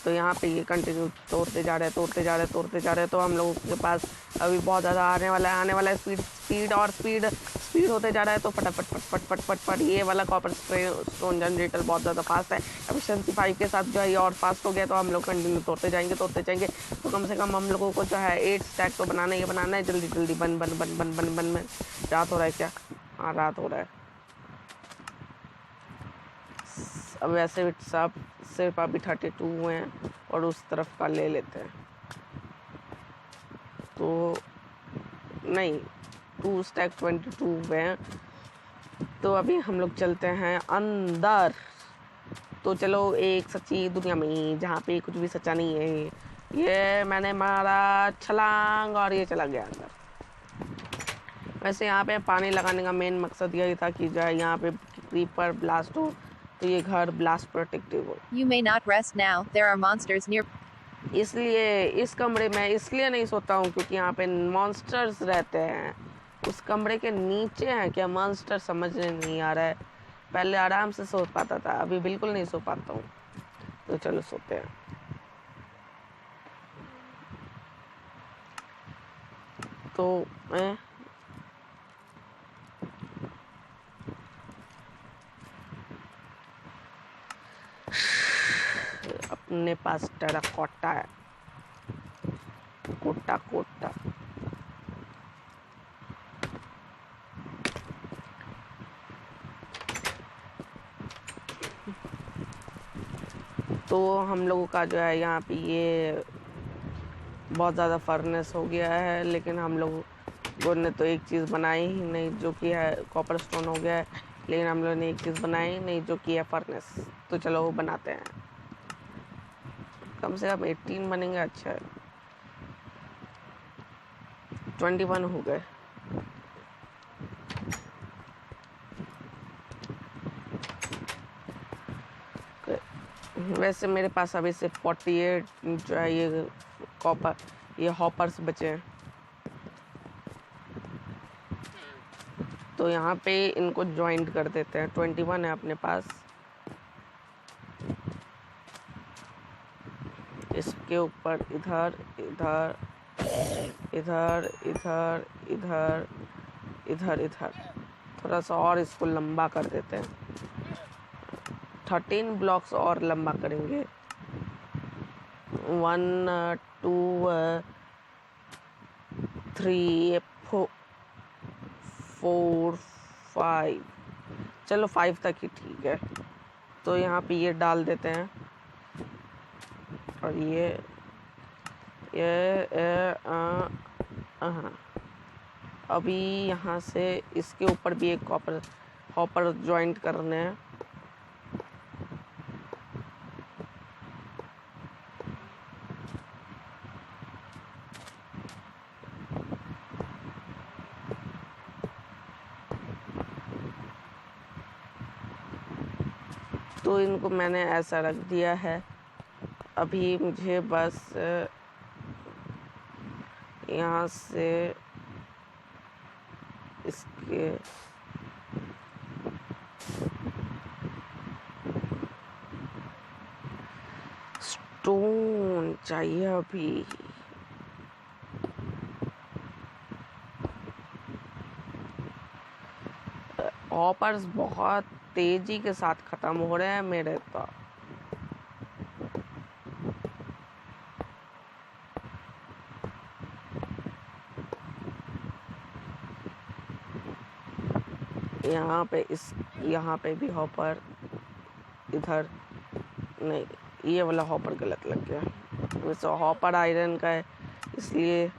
तो यहाँ पे ये कंटिन्यू तोड़ते जा रहे हैं। तो हम लोगों के पास अभी बहुत ज़्यादा आने वाला है स्पीड होते जा रहा है। तो फटाफट फट फट फट फट फट ये वाला कॉपर स्टोन जनरेटर बहुत ज़्यादा फास्ट है। एफिशिएंसी 5 के साथ जो है ये और फास्ट हो गया। तो हम लोग कंटिन्यू तोड़ते जाएंगे। तो कम से कम हम लोगों को जो है 8 स्टैक तो बनाना है। जल्दी जल्दी बन बन बन बन बन बन में। रात हो रहा है क्या? हाँ रात हो रहा है। अब वैसे सब सिर्फ अभी 32 हुए हैं, और उस तरफ का ले लेते हैं। तो नहीं, 2 स्टैक 22 हुए हैं। तो अभी हम लोग चलते हैं अंदर। तो चलो एक सच्ची दुनिया में जहाँ पे कुछ भी सच्चा नहीं है, ये मैंने मारा छलांग और ये चला गया अंदर। वैसे यहाँ पे पानी लगाने का मेन मकसद यही था कि जो है यहाँ पे क्रीपर ब्लास्ट हो, तो ये घर ब्लास्ट प्रोटेक्टिव हो। You may not rest now. There are monsters near. इसलिए इस कमरे में इसलिए नहीं सोता हूँ क्योंकि यहाँ पे मॉन्स्टर्स रहते हैं। उस कमरे के नीचे हैं क्या मॉन्स्टर, समझ नहीं आ रहा है। पहले आराम से सो पाता था, अभी बिल्कुल नहीं सो पाता हूँ। तो चलो सोते हैं। तो अपने पास टेराकोटा है, कोटा। तो हम लोगों का जो है यहाँ पे ये बहुत ज़्यादा फर्नेस हो गया है, लेकिन हम लोगों ने तो एक चीज़ बनाई ही नहीं, जो कि है कॉपर स्टोन हो गया है, लेकिन हम लोगों ने एक चीज़ बनाई नहीं जो कि है फर्नेस। तो चलो वो बनाते हैं। कम से कम 18 बनेंगे। अच्छा है, 21 हो गए। वैसे मेरे पास अभी सिर्फ 48 जो है ये हॉपर्स बचे हैं। तो यहाँ पे इनको ज्वाइंट कर देते हैं। 21 है अपने पास। इसके ऊपर इधर इधर इधर इधर इधर इधर इधर थोड़ा सा और इसको लंबा कर देते हैं। 13 ब्लॉक्स और लंबा करेंगे। 1 2 3 4 5, चलो 5 तक ही ठीक है। तो यहाँ पे ये डाल देते हैं और हाँ, अभी यहाँ से इसके ऊपर भी एक हॉपर जॉइंट करने हैं। तो इनको मैंने ऐसा रख दिया है। अभी मुझे बस यहाँ से इसके स्टोन चाहिए अभी। हॉपर्स बहुत तेजी के साथ खत्म हो रहे हैं मेरे तो। यहाँ पे भी हॉपर, इधर नहीं, ये वाला हॉपर गलत लग गया। वैसे हॉपर आयरन का है इसलिए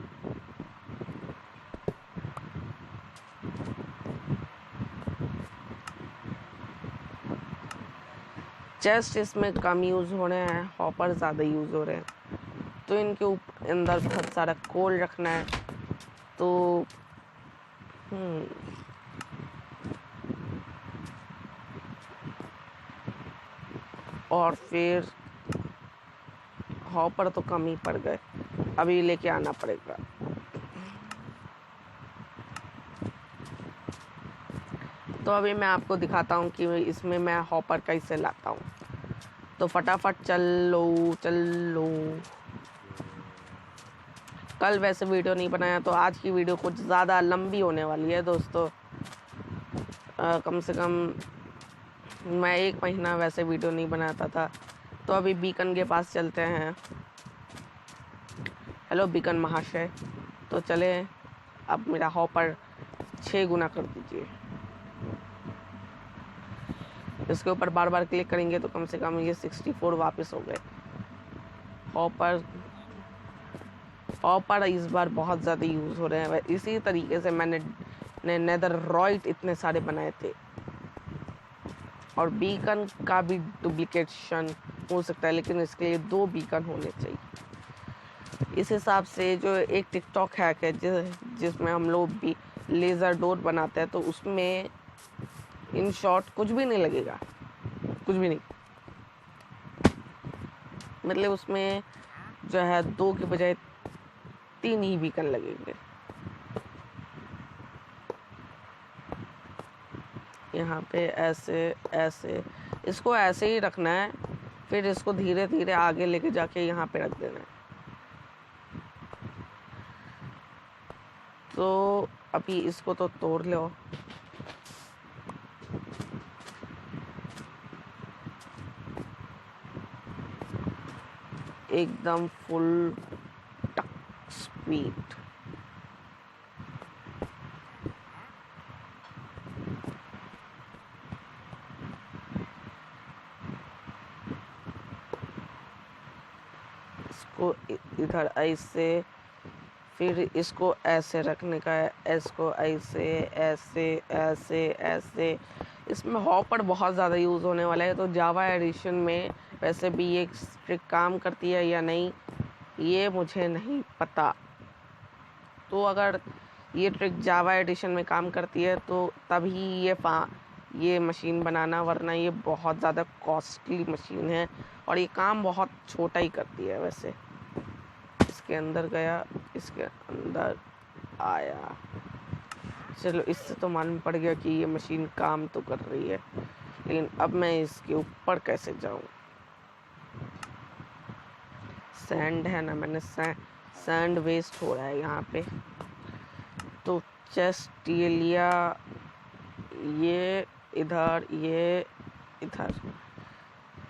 चेस्ट इसमें कम यूज़ हो रहे हैं, हॉपर ज़्यादा यूज़ हो रहे हैं। तो इनके ऊपर अंदर बहुत सारा कोल रखना है। तो और फिर हॉपर तो कम ही पड़ गए, अभी लेके आना पड़ेगा। तो अभी मैं आपको दिखाता हूँ कि इसमें मैं हॉपर कैसे लाता हूँ। तो फटाफट चलो। कल वैसे वीडियो नहीं बनाया तो आज की वीडियो कुछ ज़्यादा लंबी होने वाली है दोस्तों। कम से कम मैं 1 महीना वैसे वीडियो नहीं बनाता था। तो अभी बीकन के पास चलते हैं। हेलो बीकन महाशय, तो चले अब मेरा हॉपर 6 गुना कर दीजिए। इसके ऊपर बार बार क्लिक करेंगे तो कम से कम ये 64 वापस हो गए। हॉपर इस बार बहुत ज़्यादा यूज़ हो रहे हैं। इसी तरीके से मैंने नेदरराइट इतने सारे बनाए थे। और बीकन का भी डुप्लीकेशन हो सकता है, लेकिन इसके लिए 2 बीकन होने चाहिए। इस हिसाब से जो एक टिकटॉक हैक है जिसमें हम लोग भी लेज़र डोर बनाते हैं, तो उसमें इन शॉर्ट कुछ भी नहीं लगेगा, कुछ भी नहीं। मतलब उसमें जो है 2 के बजाय 3 ही बीकन लगेंगे। यहाँ पे ऐसे इसको ऐसे ही रखना है, फिर इसको धीरे धीरे आगे लेके जाके यहाँ पे रख देना है। तो अभी इसको तो तोड़ लो। एकदम फुल टक स्पीड। इसको इधर ऐसे, फिर इसको ऐसे रखने का है, इसको ऐसे ऐसे ऐसे ऐसे। इसमें हॉपर बहुत ज़्यादा यूज़ होने वाला है। तो जावा एडिशन में वैसे भी ये ट्रिक काम करती है या नहीं ये मुझे नहीं पता। तो अगर ये ट्रिक जावा एडिशन में काम करती है तो तभी ये मशीन बनाना, वरना ये बहुत ज़्यादा कॉस्टली मशीन है और ये काम बहुत छोटा ही करती है। वैसे इसके अंदर गया, इसके अंदर आया, चलो इससे तो मालूम पड़ गया कि ये मशीन काम तो कर रही है। लेकिन अब मैं इसके ऊपर कैसे जाऊं? सैंड है ना, मैंने सैंड वेस्ट हो रहा है यहाँ पे। तो चेस्ट ये लिया, ये इधर, ये इधर।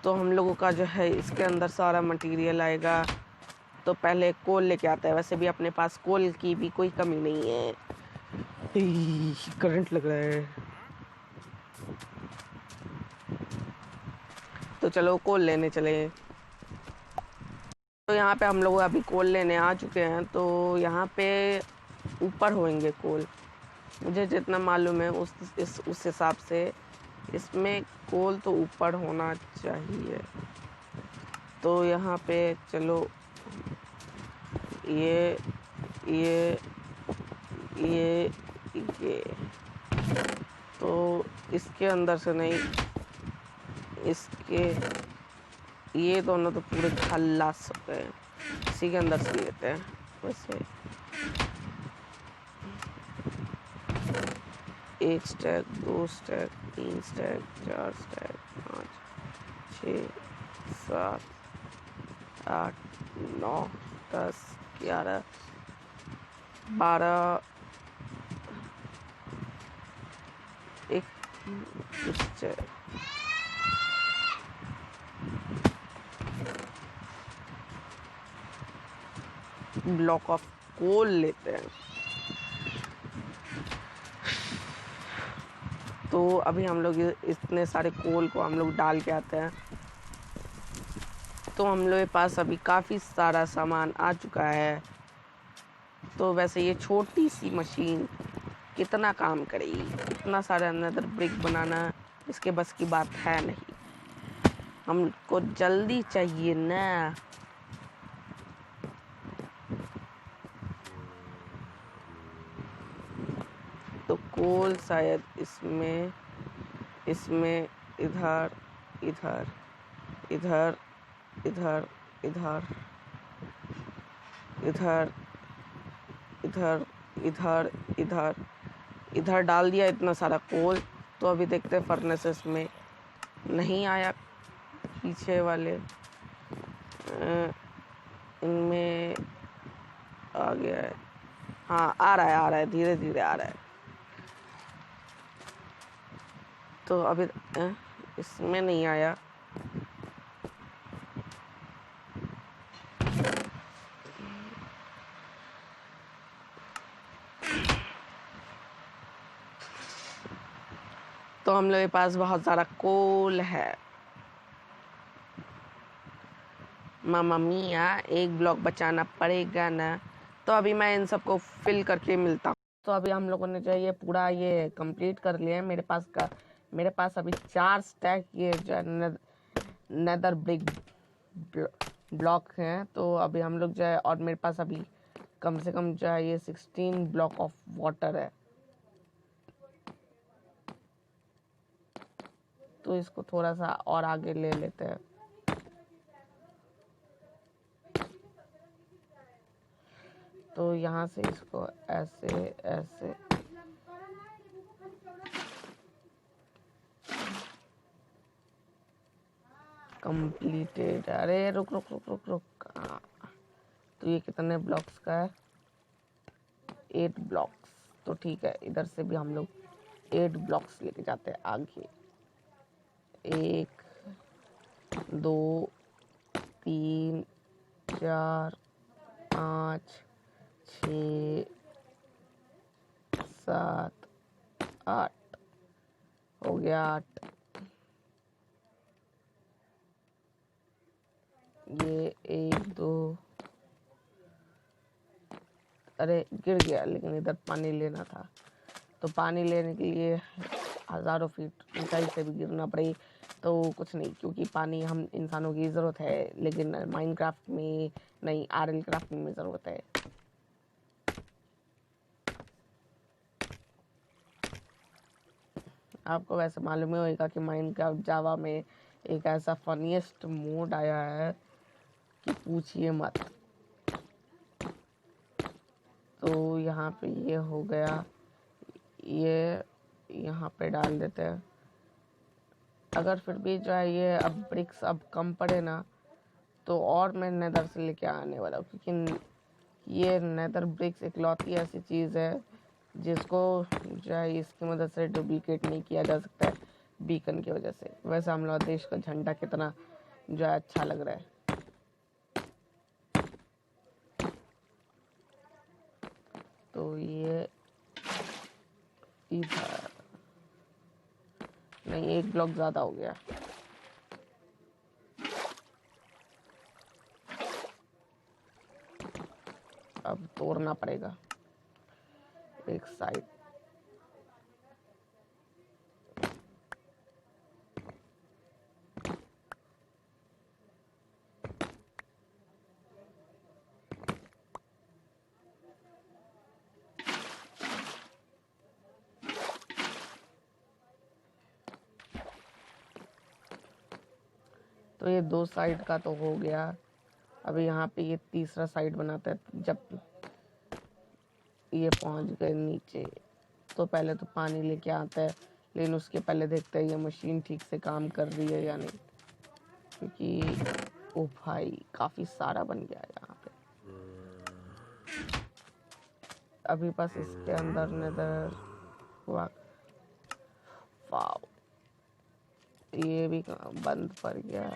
तो हम लोगों का जो है इसके अंदर सारा मटेरियल आएगा। तो पहले कोल लेके आता है। वैसे भी अपने पास कोल की भी कोई कमी नहीं है। करंट लग रहा है। तो चलो कोल लेने चले। तो यहाँ पे हम लोग अभी कोल लेने आ चुके हैं। तो यहाँ पे ऊपर होंगे कोल, मुझे जितना मालूम है उस हिसाब से इसमें कोल तो ऊपर होना चाहिए। तो यहाँ पे चलो ये ये ये ये तो इसके अंदर से नहीं, इसके ये दोनों तो पूरे खल्लास हो गए। इसी के अंदर से लेते हैं। वैसे एक स्टैक, 2 स्टैक, 3 स्टैक, 4 स्टैक, 5, 6, 7, 8, 9, 10, 11, 12, एक स्टैक, ब्लॉक ऑफ कोल लेते हैं। तो अभी हम लोग इतने सारे कोल को हम लोग डाल के आते हैं। तो हम लोग के पास अभी काफ़ी सारा सामान आ चुका है। तो वैसे ये छोटी सी मशीन कितना काम करेगी, इतना सारा नेदर ब्रिक बनाना इसके बस की बात है नहीं। हमको जल्दी चाहिए ना। तो कोल शायद इसमें इसमें इधर इधर इधर इधर इधर इधर इधर इधर इधर इधर डाल दिया इतना सारा कोल। तो अभी देखते हैं फर्नेसेस में नहीं आया पीछे वाले, इनमें आ गया है। हाँ आ रहा है धीरे धीरे आ रहा है। तो अभी इसमें नहीं आया। तो हम लोग के पास बहुत सारा कोल है। मामा मिया, एक ब्लॉक बचाना पड़ेगा ना। तो अभी मैं इन सबको फिल करके मिलता हूँ। तो अभी हम लोगों ने जो ये पूरा ये कंप्लीट कर लिया है। मेरे पास अभी 4 स्टैक ये जो नेदर ब्रिक ब्लॉक हैं। तो अभी हम लोग जो है, और मेरे पास अभी कम से कम जो है ये 16 ब्लॉक ऑफ वाटर है। तो इसको थोड़ा सा और आगे ले लेते हैं। तो यहाँ से इसको ऐसे ऐसे कंप्लीटेड। अरे रुक रुक रुक रुक रुक। तो ये कितने ब्लॉक्स का है? 8 ब्लॉक्स। तो ठीक है, इधर से भी हम लोग 8 ब्लॉक्स लेके जाते हैं आगे। 1 2 3 4 5 6 7 8 हो गया 8। ये 1 2, अरे गिर गया, लेकिन इधर पानी लेना था। तो पानी लेने के लिए हज़ारों फीट ऊंचाई से भी गिरना पड़े तो कुछ नहीं, क्योंकि पानी हम इंसानों की ज़रूरत है, लेकिन माइनक्राफ्ट में नहीं, आरएल क्राफ्ट में ज़रूरत है। आपको वैसे मालूम ही होगा कि माइनक्राफ्ट जावा में एक ऐसा फनीएस्ट मोड आया है कि पूछिए मत। तो यहाँ पे ये हो गया, ये यहाँ पे डाल देते हैं। अगर फिर भी जो है ये अब ब्रिक्स अब कम पड़े ना, तो और मैं नेदर से लेके आने वाला हूँ, क्योंकि ये नेदर ब्रिक्स इकलौती ऐसी चीज़ है जिसको जो है इसकी मदद से डुप्लीकेट नहीं किया जा सकता है बीकन की वजह से। वैसे हम लोग देश का झंडा कितना जो है अच्छा लग रहा है। तो ये इधर नहीं, एक ब्लॉक ज़्यादा हो गया। अब तोड़ना पड़ेगा एक साइड। तो ये 2 साइड का तो हो गया। अभी यहाँ पे ये तीसरा साइड बनाते हैं। जब ये पहुँच गए नीचे तो पहले तो पानी लेके आता है, लेकिन उसके पहले देखते हैं ये मशीन ठीक से काम कर रही है या नहीं, क्योंकि ओ भाई काफ़ी सारा बन गया है यहाँ पे। अभी बस इसके अंदर नजर हुआ। वाव, ये भी बंद पड़ गया।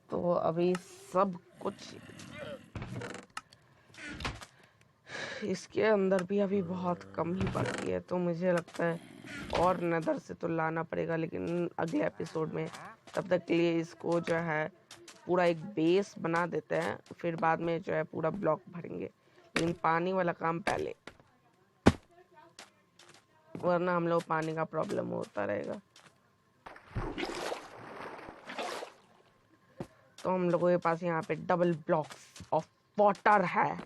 तो अभी सब कुछ इसके अंदर भी अभी बहुत कम ही बाकी है, तो मुझे लगता है और नदर से तो लाना पड़ेगा, लेकिन अगले एपिसोड में। तब तक के लिए इसको जो है पूरा एक बेस बना देते हैं, फिर बाद में जो है पूरा ब्लॉक भरेंगे, लेकिन पानी वाला काम पहले, वरना हम लोग पानी का प्रॉब्लम होता रहेगा। तो हम लोगों के पास यहाँ पे डबल ब्लॉक्स ऑफ वाटर है।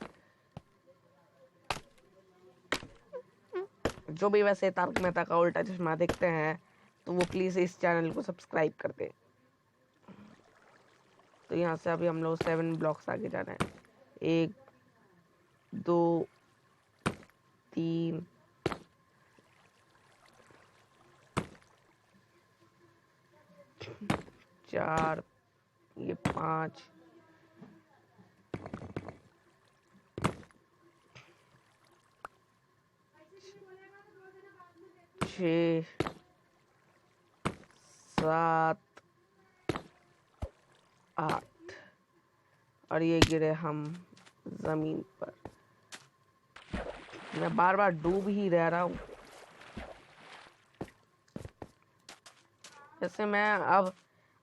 जो भी वैसे तारक मेहता का उल्टा चश्मा देखते हैं तो वो प्लीज़ इस चैनल को सब्सक्राइब कर दें। तो यहाँ से अभी हम लोग 7 ब्लॉक्स आगे जाना है। 1 2 3 4, ये 5 6 7 8 और ये गिरे हम जमीन पर। मैं बार बार डूब ही रह रहा हूँ। जैसे मैं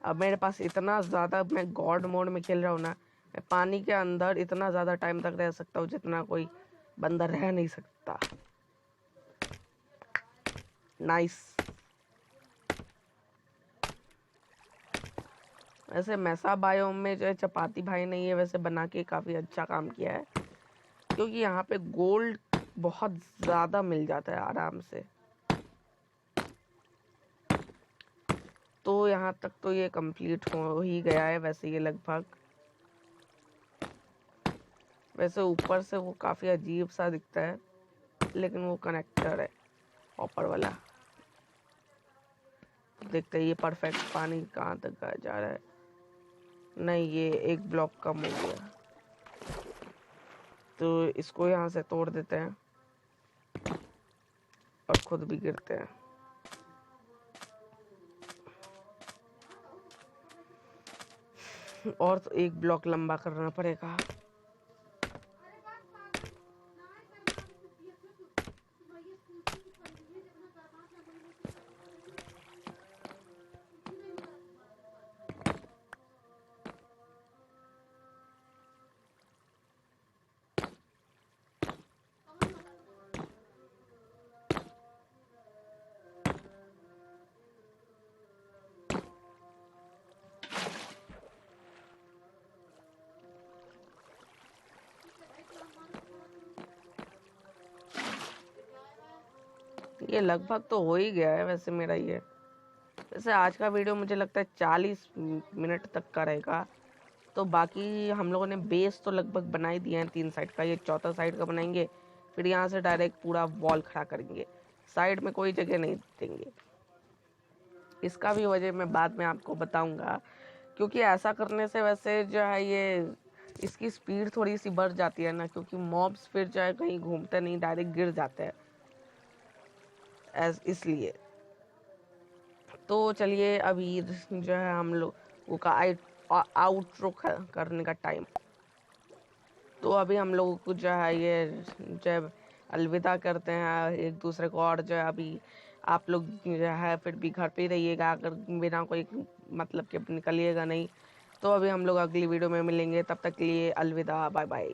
अब मेरे पास इतना ज़्यादा, मैं गॉड मोड में खेल रहा हूँ ना, मैं पानी के अंदर इतना ज़्यादा टाइम तक रह सकता हूँ जितना कोई बंदा रह नहीं सकता। नाइस। वैसे मैसा बायोम में जो है चपाती भाई ने ये वैसे बना के काफ़ी अच्छा काम किया है, क्योंकि यहाँ पे गोल्ड बहुत ज़्यादा मिल जाता है आराम से। तो यहाँ तक तो ये कंप्लीट हो ही गया है वैसे ये लगभग। वैसे ऊपर से वो काफ़ी अजीब सा दिखता है, लेकिन वो कनेक्टर है ऊपर वाला। देखते हैं ये परफेक्ट पानी कहाँ तक जा रहा है। नहीं, ये एक ब्लॉक कम हो गया, तो इसको यहाँ से तोड़ देते हैं और खुद भी गिरते हैं। और तो एक ब्लॉक लंबा करना पड़ेगा। ये लगभग तो हो ही गया है वैसे मेरा ये। वैसे आज का वीडियो मुझे लगता है 40 मिनट तक का रहेगा। तो बाकी हम लोगों ने बेस तो लगभग बना ही दिया है 3 साइड का। ये चौथा साइड का बनाएंगे, फिर यहाँ से डायरेक्ट पूरा वॉल खड़ा करेंगे, साइड में कोई जगह नहीं देंगे। इसका भी वजह मैं बाद में आपको बताऊंगा, क्योंकि ऐसा करने से वैसे जो है ये इसकी स्पीड थोड़ी सी बढ़ जाती है ना, क्योंकि मॉब्स फिर जो है कहीं घूमते नहीं, डायरेक्ट गिर जाते हैं इसलिए। तो चलिए अभी जो है हम लोगों का आउटरो करने का टाइम। तो अभी हम लोगों को जो है ये जो है अलविदा करते हैं एक दूसरे को। और जो है अभी आप लोग जो है फिर भी घर पे ही रहिएगा, अगर बिना कोई मतलब के निकलिएगा नहीं। तो अभी हम लोग अगली वीडियो में मिलेंगे, तब तक के लिए अलविदा, बाय बाय।